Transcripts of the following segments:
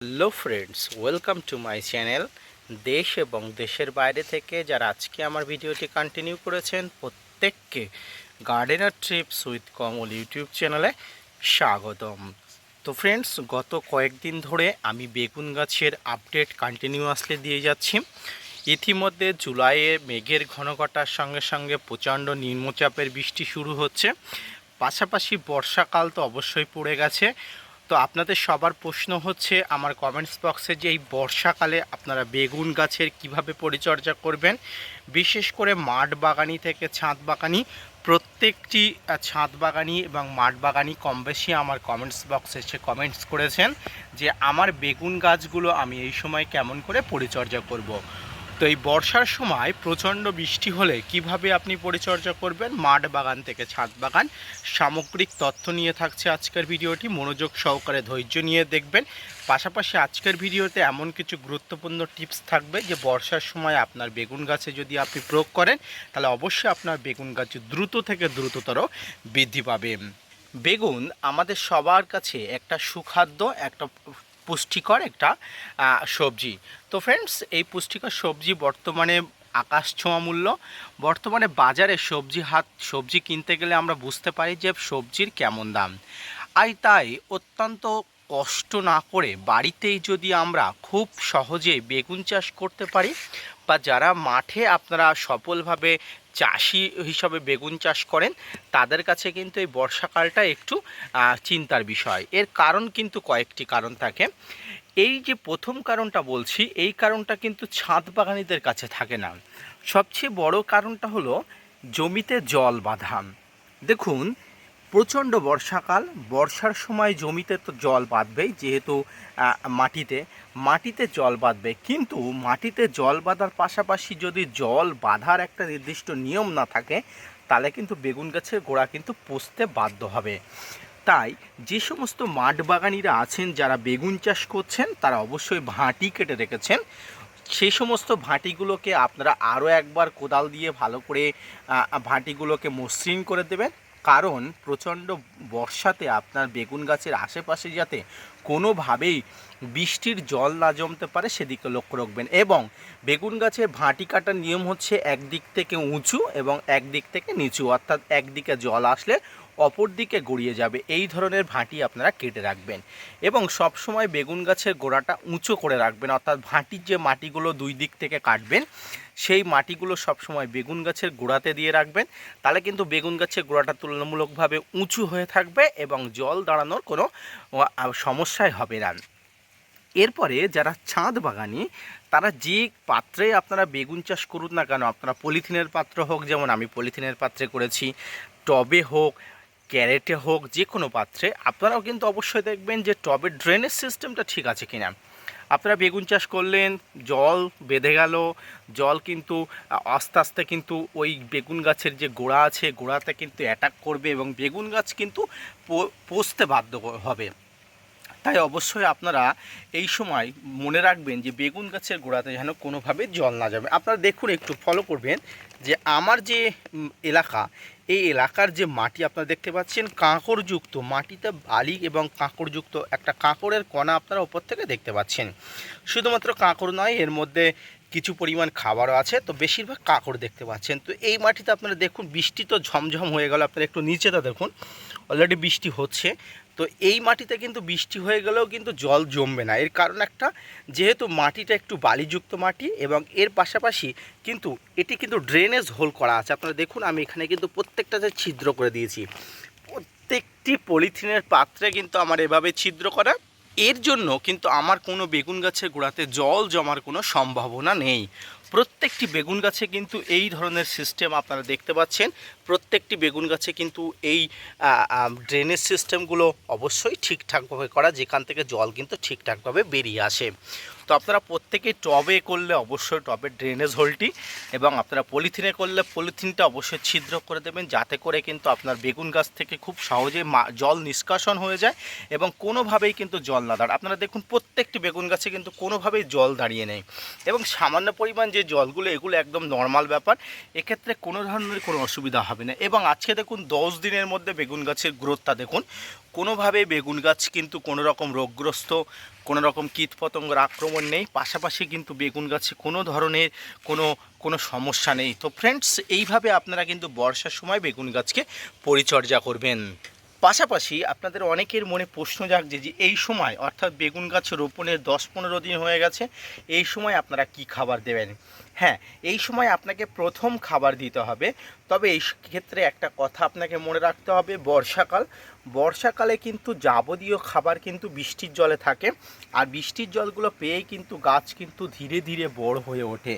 Hello friends, welcome to my channel. দেশ এবং দেশের বাইরে থেকে যারা আজকে আমার ভিডিওটি কন্টিনিউ করেছেন প্রত্যেককে gardener TRIPS with Kamal YouTube চ্যানেলে স্বাগতম। তো ফ্রেন্ডস, গত কয়েকদিন ধরে আমি বেগুন গাছের আপডেট কন্টিনিউয়াসলি দিয়ে যাচ্ছি। ইতিমধ্যে জুলাইয়ে মেঘের ঘন ঘটার সঙ্গে সঙ্গে প্রচণ্ড নিম্নচাপের বৃষ্টি শুরু হচ্ছে, পাশাপাশি বর্ষাকাল তো অবশ্যই পড়ে গেছে। তো আপনাদের সবার প্রশ্ন হচ্ছে আমার কমেন্টস বক্সে যে এই বর্ষাকালে আপনারা বেগুন গাছের কিভাবে পরিচর্যা করবেন, বিশেষ করে মাঠ বাগানি থেকে ছাদ বাগানি প্রত্যেকটি ছাদ বাগানি এবং মাঠ বাগানি কম বেশি আমার কমেন্টস বক্সে এসে কমেন্টস করেছেন যে আমার বেগুন গাছগুলো আমি এই সময় কেমন করে পরিচর্যা করব। তো এই বর্ষার সময় প্রচণ্ড বৃষ্টি হলে কিভাবে আপনি পরিচর্যা করবেন মাঠ বাগান থেকে ছাদ বাগান, সামগ্রিক তথ্য নিয়ে থাকছে আজকের ভিডিওটি। মনোযোগ সহকারে ধৈর্য নিয়ে দেখবেন। পাশাপাশি আজকের ভিডিওতে এমন কিছু গুরুত্বপূর্ণ টিপস থাকবে যে বর্ষার সময় আপনার বেগুন গাছে যদি আপনি প্রয়োগ করেন তাহলে অবশ্যই আপনার বেগুন গাছ দ্রুত থেকে দ্রুততর বৃদ্ধি পাবে। বেগুন আমাদের সবার কাছে একটা সুখাদ্য, একটা পুষ্টিকর একটা সবজি। তো ফ্রেন্ডস, এই পুষ্টিকর সবজি বর্তমানে আকাশ ছোঁয়া মূল্য। বর্তমানে বাজারে সবজি কিনতে গেলে আমরা বুঝতে পারি যে সবজির কেমন দাম। তাই অত্যন্ত কষ্ট না করে বাড়িতেই যদি আমরা খুব সহজে বেগুন চাষ করতে পারি, বা যারা মাঠে আপনারা সফলভাবে চাষি হিসাবে বেগুন চাষ করেন তাদের কাছে কিন্তু এই বর্ষাকালটা একটু চিন্তার বিষয়। এর কারণ কিন্তু কয়েকটি কারণ থাকে। এই যে প্রথম কারণটা বলছি, এই কারণটা কিন্তু ছাদ বাগানীদের কাছে থাকে না। সবচেয়ে বড় কারণটা হলো জমিতে জল বাঁধা। দেখুন, প্রচণ্ড বর্ষাকাল, বর্ষার সময় জমিতে তো জল বাঁধবেই, যেহেতু মাটিতে জল বাঁধবে, কিন্তু মাটিতে জল বাঁধার পাশাপাশি যদি জল বাঁধার একটা নির্দিষ্ট নিয়ম না থাকে তাহলে কিন্তু বেগুন গাছের গোড়া কিন্তু পচতে বাধ্য হবে। তাই যে সমস্ত মাঠ বাগানিরা আছেন যারা বেগুন চাষ করছেন তারা অবশ্যই ভাঁটি কেটে রেখেছেন। সেই সমস্ত ভাঁটিগুলোকে আপনারা আরও একবার কোদাল দিয়ে ভালো করে ভাঁটিগুলোকে মসৃণ করে দেবেন, কারণ প্রচণ্ড বর্ষাতে আপনার বেগুন গাছের আশেপাশে যাতে কোনোভাবেই বৃষ্টির জল না জমতে পারে সেদিকে লক্ষ্য রাখবেন। এবং বেগুন গাছের ভাঁটি কাটার নিয়ম হচ্ছে একদিক থেকে উঁচু এবং একদিক থেকে নিচু, অর্থাৎ একদিকে জল আসলে অপর দিকে গড়িয়ে যাবে, এই ধরনের ভাঁটি আপনারা কেটে রাখবেন। এবং সব সময় বেগুন গাছের গোড়াটা উঁচু করে রাখবেন, অর্থাৎ ভাঁটির যে মাটিগুলো দুই দিক থেকে কাটবেন সেই মাটিগুলো সবসময় বেগুন গাছের গোড়াতে দিয়ে রাখবেন। তাহলে কিন্তু বেগুন গাছের গোড়াটা তুলনামূলকভাবে উঁচু হয়ে থাকবে এবং জল দাঁড়ানোর কোনো সমস্যাই হবে না। এরপরে যারা ছাদ বাগানি তারা যে পাত্রে আপনারা বেগুন চাষ করুন না কেন, আপনারা পলিথিনের পাত্র হোক, যেমন আমি পলিথিনের পাত্রে করেছি, টবে হোক, ক্যারেটে হোক, যে কোনো পাত্রে, আপনারাও কিন্তু অবশ্যই দেখবেন যে টবের ড্রেনেজ সিস্টেমটা ঠিক আছে কিনা। আপনারা বেগুন চাষ করলেন, জল বেঁধে গেল, জল কিন্তু আস্তে আস্তে কিন্তু ওই বেগুন গাছের যে গোড়া আছে গোড়াতে কিন্তু অ্যাটাক করবে এবং বেগুন গাছ কিন্তু পচতে বাধ্য হবে। তাই অবশ্যই আপনারা এই সময় মনে রাখবেন যে বেগুন গাছের গোড়াতে যেন কোনোভাবে জল না যাবে। আপনারা দেখুন, একটু ফলো করবেন যে আমার যে এলাকা, এই এলাকার যে মাটি আপনারা দেখতে পাচ্ছেন কাঁকড়যুক্ত, মাটিতে বালি এবং কাঁকড়যুক্ত একটা কাঁকড়ের কণা আপনারা ওপর থেকে দেখতে পাচ্ছেন। শুধুমাত্র কাঁকড় নয়, এর মধ্যে কিছু পরিমাণ খাবারও আছে, তো বেশিরভাগ কাঁকড় দেখতে পাচ্ছেন। তো এই মাটিতে আপনারা দেখুন বৃষ্টি তো ঝমঝম হয়ে গেল, আপনারা একটু নিচেটা দেখুন অলরেডি বৃষ্টি হচ্ছে। তো এই মাটিতে কিন্তু বৃষ্টি হয়ে গেলেও কিন্তু জল জমবে না, এর কারণ একটা, যেহেতু মাটিটা একটু বালিযুক্ত মাটি এবং এর পাশাপাশি কিন্তু এটি কিন্তু ড্রেনেজ হোল করা আছে। আপনারা দেখুন, আমি এখানে কিন্তু প্রত্যেকটাতে ছিদ্র করে দিয়েছি, প্রত্যেকটি পলিথিনের পাত্রে কিন্তু আমার এভাবে ছিদ্র করা। এর জন্য কিন্তু আমার কোনো বেগুন গাছের গোড়াতে জল জমার কোনো সম্ভাবনা নেই। প্রত্যেকটি বেগুন গাছে কিন্তু এই ধরনের সিস্টেম আপনারা দেখতে পাচ্ছেন। প্রত্যেকটি বেগুন গাছে কিন্তু এই ড্রেনেজ সিস্টেমগুলো অবশ্যই ঠিকঠাকভাবে করা, যেখান থেকে জল কিন্তু ঠিকঠাকভাবে বেরিয়ে আসে। তো আপনারা প্রত্যেকেই টবে করলে অবশ্যই টবের ড্রেনেজ হোলটি, এবং আপনারা পলিথিনে করলে পলিথিনটা অবশ্যই ছিদ্র করে দেবেন, যাতে করে কিন্তু আপনার বেগুন গাছ থেকে খুব সহজে জল নিষ্কাশন হয়ে যায় এবং কোনোভাবেই কিন্তু জল না দাঁড়ায়। আপনারা দেখুন প্রত্যেকটি বেগুন গাছে কিন্তু কোনোভাবেই জল দাঁড়িয়ে নেই, এবং সামান্য পরিমাণ যে জলগুলো এগুলো একদম নর্মাল ব্যাপার, এক্ষেত্রে কোনো ধরনের কোনো অসুবিধা হবে না। এবং আজকে দেখুন 10 দিনের মধ্যে বেগুন গাছের গ্রোথটা দেখুন, কোনোভাবে বেগুন গাছ কিন্তু কোনো রকম রোগগ্রস্ত, কোনো রকম কীটপতঙ্গের আক্রমণ নেই, পাশাপাশি কিন্তু বেগুন গাছে কোনো ধরনের কোনো সমস্যা নেই। তো ফ্রেন্ডস, এইভাবে আপনারা কিন্তু বর্ষার সময় বেগুন গাছকে পরিচর্যা করবেন। পাশাপাশি আপনাদের অনেকের মনে প্রশ্ন জাগছে যে এই সময় অর্থাৎ বেগুন গাছ রোপণের 10-15 দিন হয়ে গেছে, এই সময় আপনারা কি খাবার দেবেন? হ্যাঁ, এই সময় আপনাকে প্রথম খাবার দিতে হবে। তবে এই ক্ষেত্রে একটা কথা আপনাকে মনে রাখতে হবে, বর্ষাকালে কিন্তু যাবতীয় খাবার কিন্তু বৃষ্টির জলে থাকে, আর বৃষ্টির জলগুলো পেয়েই কিন্তু গাছ কিন্তু ধীরে ধীরে বড় হয়ে ওঠে।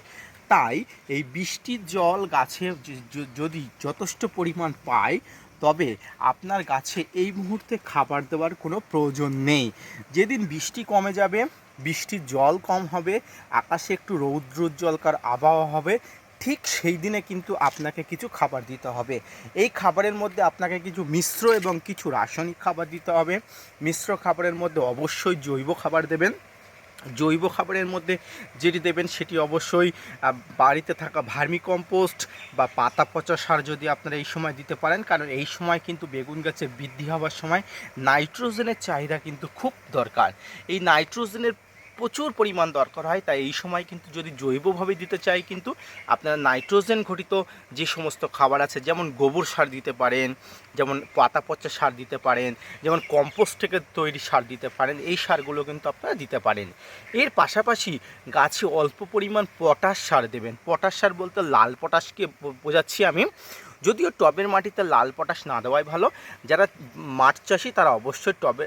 তাই এই বৃষ্টির জল গাছে যদি যথেষ্ট পরিমাণ পায়, তবে আপনার গাছে এই মুহূর্তে খাবার দেওয়ার কোনো প্রয়োজন নেই। যেদিন বৃষ্টি কমে যাবে, বৃষ্টির জল কম হবে, আকাশে একটু রৌদ্রোজ্জ্বলকার আবহাওয়া হবে, ঠিক সেই দিনে কিন্তু আপনাকে কিছু খাবার দিতে হবে। এই খাবারের মধ্যে আপনাকে কিছু মিশ্র এবং কিছু রাসায়নিক খাবার দিতে হবে। মিশ্র খাবারের মধ্যে অবশ্যই জৈব খাবার দেবেন। জৈব খাবারের মধ্যে যেটি দেবেন সেটি অবশ্যই বাড়িতে থাকা ভার্মি কম্পোস্ট বা পাতা পচা সার যদি আপনারা এই সময় দিতে পারেন, কারণ এই সময় কিন্তু বেগুন গাছের বৃদ্ধি হওয়ার সময় নাইট্রোজেনের চাহিদা কিন্তু খুব দরকার। এই নাইট্রোজেনের প্রচুর পরিমাণ দরকার হয়, তাই এই সময় কিন্তু যদি জৈবভাবে দিতে চাই কিন্তু আপনারা নাইট্রোজেন ঘটিত যে সমস্ত খাবার আছে, যেমন গোবর সার দিতে পারেন, যেমন পাতা পচা সার দিতে পারেন, যেমন কম্পোস্ট থেকে তৈরি সার দিতে পারেন, এই সারগুলো কিন্তু আপনারা দিতে পারেন। এর পাশাপাশি গাছে অল্প পরিমাণ পটাশ সার দেবেন। পটাশ সার বলতে লাল পটাশকে বোঝাচ্ছি আমি, যদিও টবের মাটিতে লাল পটাশ না দেওয়াই ভালো। যারা মাঠ চাষি তারা অবশ্যই টবে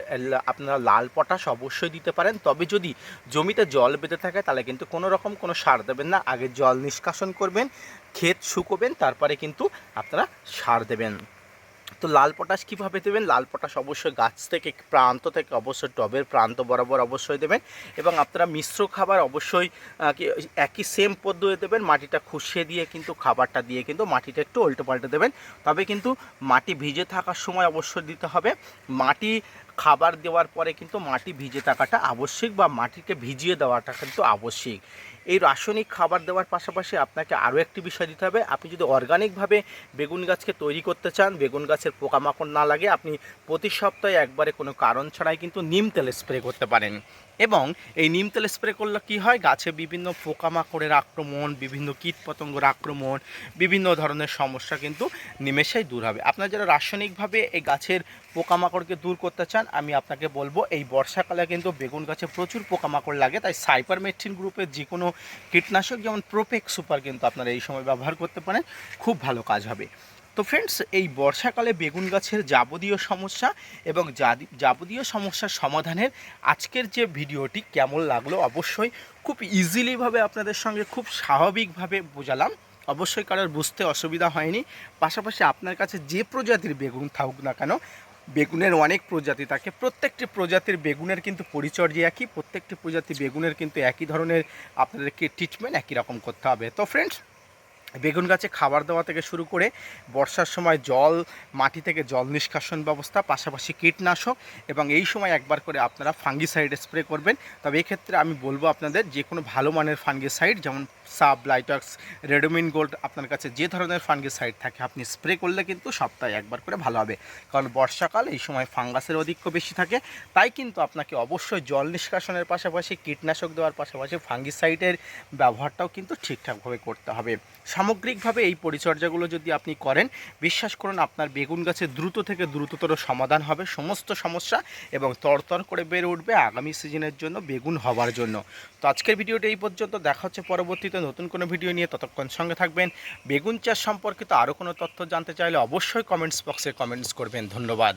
আপনারা লাল পটাশ অবশ্যই দিতে পারেন। তবে যদি জমিতে জল বেঁধে থাকে তাহলে কিন্তু কোনো রকম কোনো সার দেবেন না, আগে জল নিষ্কাশন করবেন, ক্ষেত শুকোবেন, তারপরে কিন্তু আপনারা সার দেবেন। তো লাল পটাশ কীভাবে দেবেন? লাল পটাশ অবশ্যই গাছ থেকে প্রান্ত থেকে অবশ্যই টবের প্রান্ত বরাবর অবশ্যই দেবেন, এবং আপনারা মিশ্র খাবার অবশ্যই একই সেম পদ্ধতি দেবেন। মাটিটা খুশিয়ে দিয়ে কিন্তু খাবারটা দিয়ে কিন্তু মাটিটা একটু উল্টো পাল্টে দেবেন, তবে কিন্তু মাটি ভিজে থাকার সময় অবশ্যই দিতে হবে। মাটি খাবার দেওয়ার পরে কিন্তু মাটি ভিজে থাকাটা আবশ্যিক, বা মাটিকে ভিজিয়ে দেওয়াটা কিন্তু আবশ্যিক। এই রাসায়নিক খাবার দেওয়ার পাশাপাশি আপনাকে আরও একটি বিষয় দিতে হবে। আপনি যদি অর্গানিকভাবে বেগুন গাছকে তৈরি করতে চান, বেগুন গাছের পোকামাকড় না লাগে, আপনি প্রতি সপ্তাহে একবারে কোনো কারণ ছাড়াই কিন্তু নিম তেল স্প্রে করতে পারেন। এবং এই নিম তেল স্প্রে করলে কী হয়, গাছে বিভিন্ন পোকামাকড়ের আক্রমণ, বিভিন্ন কীটপতঙ্গের আক্রমণ, বিভিন্ন ধরনের সমস্যা কিন্তু নিমেষেই দূর হবে। আপনারা যারা রাসায়নিকভাবে এই গাছের পোকামাকড়কে দূর করতে চান, আমি আপনাকে বলবো এই বর্ষাকালে কিন্তু বেগুন গাছে প্রচুর পোকামাকড় লাগে, তাই সাইপারমেথ্রিন গ্রুপের যে কোনো কীটনাশক যেমন প্রোপেক্স সুপার কিন্তু আপনারা এই সময় ব্যবহার করতে পারেন, খুব ভালো কাজ হবে। তো ফ্রেন্ডস, এই বর্ষাকালে বেগুন গাছের যাবতীয় সমস্যা এবং যাবতীয় সমস্যার সমাধানের আজকের যে ভিডিওটি কেমন লাগলো, অবশ্যই খুব ইজিলিভাবে আপনাদের সঙ্গে খুব স্বাভাবিকভাবে বোঝালাম, অবশ্যই কারোর বুঝতে অসুবিধা হয়নি। পাশাপাশি আপনার কাছে যে প্রজাতির বেগুন থাকুক না কেন, বেগুনের অনেক প্রজাতি থাকে, প্রত্যেকটি প্রজাতির বেগুনের কিন্তু পরিচর্যা একই, প্রত্যেকটি প্রজাতি বেগুনের কিন্তু একই ধরনের আপনাদেরকে ট্রিটমেন্ট একই রকম করতে হবে। তো ফ্রেন্ডস, বেগুন গাছে খাবার দেওয়া থেকে শুরু করে বর্ষার সময় মাটি থেকে জল নিষ্কাশন ব্যবস্থা, পাশাপাশি কীটনাশক, এবং এই সময় একবার করে আপনারা ফাঙ্গিসাইড স্প্রে করবেন। তবে এক্ষেত্রে আমি বলবো আপনাদের যে কোনো ভালো মানের ফাঙ্গিসাইড, যেমন সাব, লাইটক্স, রেডোমিন গোল্ড, আপনার কাছে যে ধরনের ফাঙ্গিসাইড থাকে আপনি স্প্রে করলে কিন্তু সপ্তাহে একবার করে ভালো হবে। কারণ বর্ষাকাল, এই সময় ফাঙ্গাসের অধিক্য বেশি থাকে, তাই কিন্তু আপনাকে অবশ্যই জল নিষ্কাশনের পাশাপাশি কীটনাশক দেওয়ার পাশাপাশি ফাঙ্গিসাইডের ব্যবহারটাও কিন্তু ঠিকঠাকভাবে করতে হবে। সামগ্রিকভাবে এই পরিচর্যাগুলো যদি আপনি করেন, বিশ্বাস করুন আপনার বেগুন গাছে দ্রুত থেকে দ্রুততর সমাধান হবে সমস্ত সমস্যা, এবং তরতর করে বেড়ে উঠবে আগামী সিজনের জন্য বেগুন হওয়ার জন্য। তো আজকের ভিডিওটা এই পর্যন্ত, দেখা হচ্ছে পরবর্তীতে নতুন কোনো ভিডিও নিয়ে। ততক্ষণ সঙ্গে থাকবেন। বেগুন চাষ সম্পর্কিত আরও কোনো তথ্য জানতে চাইলে অবশ্যই কমেন্টস বক্সে কমেন্টস করবেন। ধন্যবাদ।